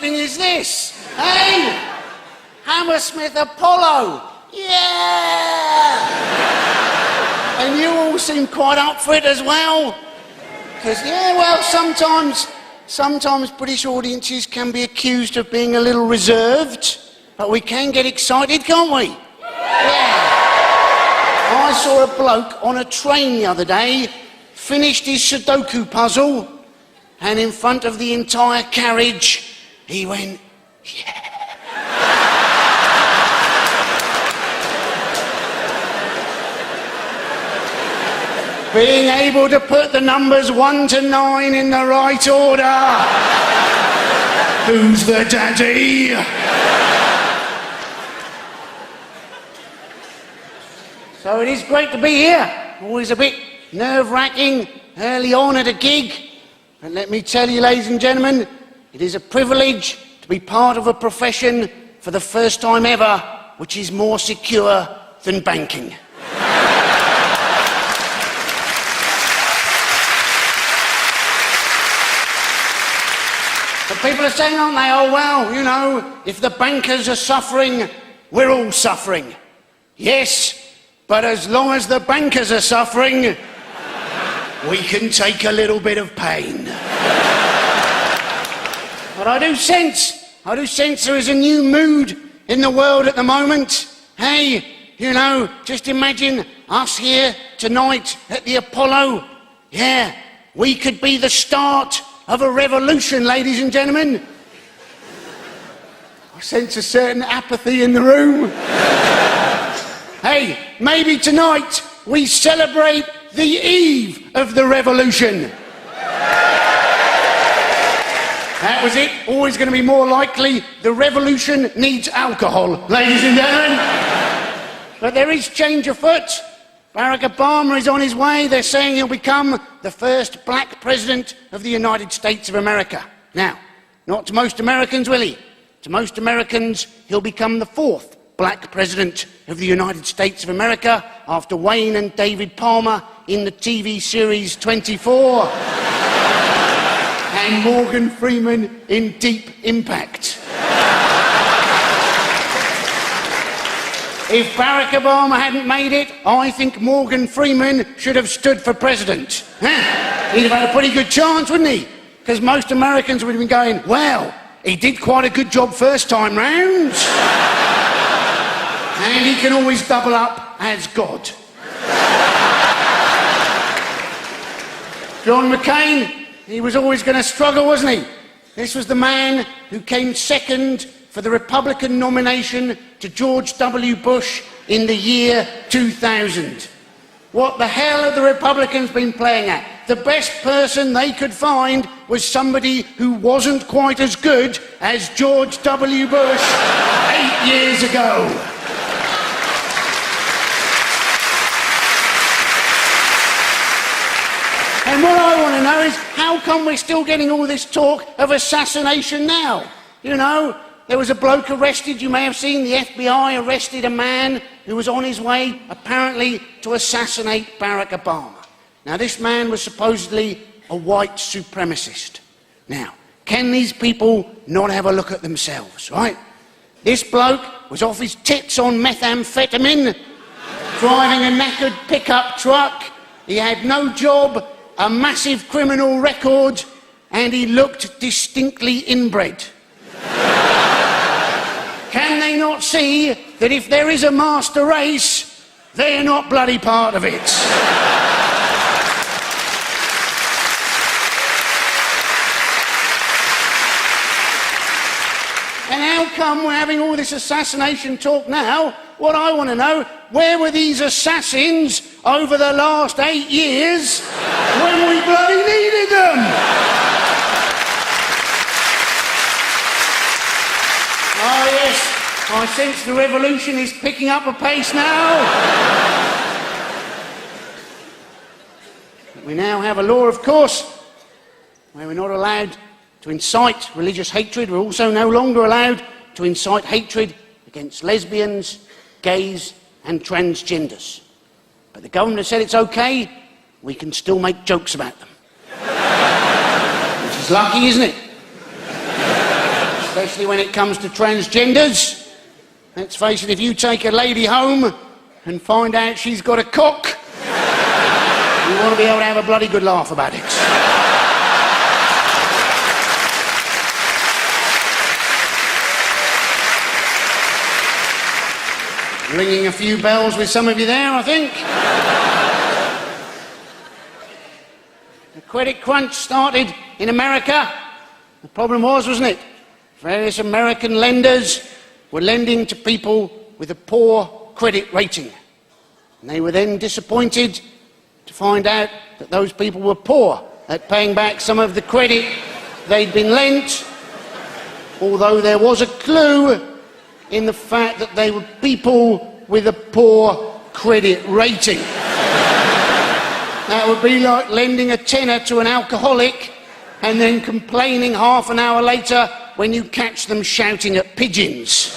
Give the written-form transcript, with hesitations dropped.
exciting is this? Hey? Hammersmith Apollo! Yeah! And you all seem quite up for it as well. Because, yeah, well, sometimes British audiences can be accused of being a little reserved, but we can get excited, can't we? Yeah. I saw a bloke on a train the other day, finished his Sudoku puzzle, and in front of the entire carriage, he went, yeah. Being able to put the numbers 1 to 9 in the right order. Who's the daddy? So it is great to be here. Always a bit nerve-wracking early on at a gig. And let me tell you, ladies and gentlemen, it is a privilege to be part of a profession for the first time ever, which is more secure than banking. But people are saying, aren't they, oh, well, you know, if the bankers are suffering, we're all suffering. Yes, but as long as the bankers are suffering, we can take a little bit of pain. But I do sense there is a new mood in the world at the moment. Hey, you know, just imagine us here tonight at the Apollo. Yeah, we could be the start of a revolution, ladies and gentlemen. I sense a certain apathy in the room. Hey, maybe tonight we celebrate the eve of the revolution. That was it. Always going to be more likely the revolution needs alcohol, ladies and gentlemen. But there is change afoot. Barack Obama is on his way. They're saying he'll become the first black president of the United States of America. Now, not to most Americans, will he? To most Americans, he'll become the fourth black president of the United States of America after Wayne and David Palmer in the TV series 24 and Morgan Freeman in Deep Impact. If Barack Obama hadn't made it, I think Morgan Freeman should have stood for president. He'd have had a pretty good chance, wouldn't he? Because most Americans would have been going, well, he did quite a good job first time round. And he can always double up as God. John McCain, he was always going to struggle, wasn't he? This was the man who came second for the Republican nomination to George W. Bush in the year 2000. What the hell have the Republicans been playing at? The best person they could find was somebody who wasn't quite as good as George W. Bush 8 years ago. And what I want to know is, how come we're still getting all this talk of assassination now? You know, there was a bloke arrested, you may have seen, the FBI arrested a man who was on his way, apparently, to assassinate Barack Obama. Now, this man was supposedly a white supremacist. Now, can these people not have a look at themselves, right? This bloke was off his tits on methamphetamine, driving a knackered pickup truck. He had no job, a massive criminal record, and he looked distinctly inbred. Can they not see that if there is a master race, they're not bloody part of it? And how come we're having all this assassination talk now? What I want to know, where were these assassins over the last 8 years when we bloody needed them? Oh yes, I sense the revolution is picking up a pace now. We now have a law, of course, where we're not allowed to incite religious hatred. We're also no longer allowed to incite hatred against lesbians, gays and transgenders. But the government has said it's okay, we can still make jokes about them. Which is lucky, isn't it? especially when it comes to transgenders. Let's face it, if you take a lady home and find out she's got a cock, you want to be able to have a bloody good laugh about it. Ringing a few bells with some of you there, I think. The credit crunch started in America. The problem was, wasn't it? Various American lenders were lending to people with a poor credit rating. And they were then disappointed to find out that those people were poor at paying back some of the credit they'd been lent, although there was a clue in the fact that they were people with a poor credit rating. That would be like lending a tenner to an alcoholic and then complaining half an hour later when you catch them shouting at pigeons.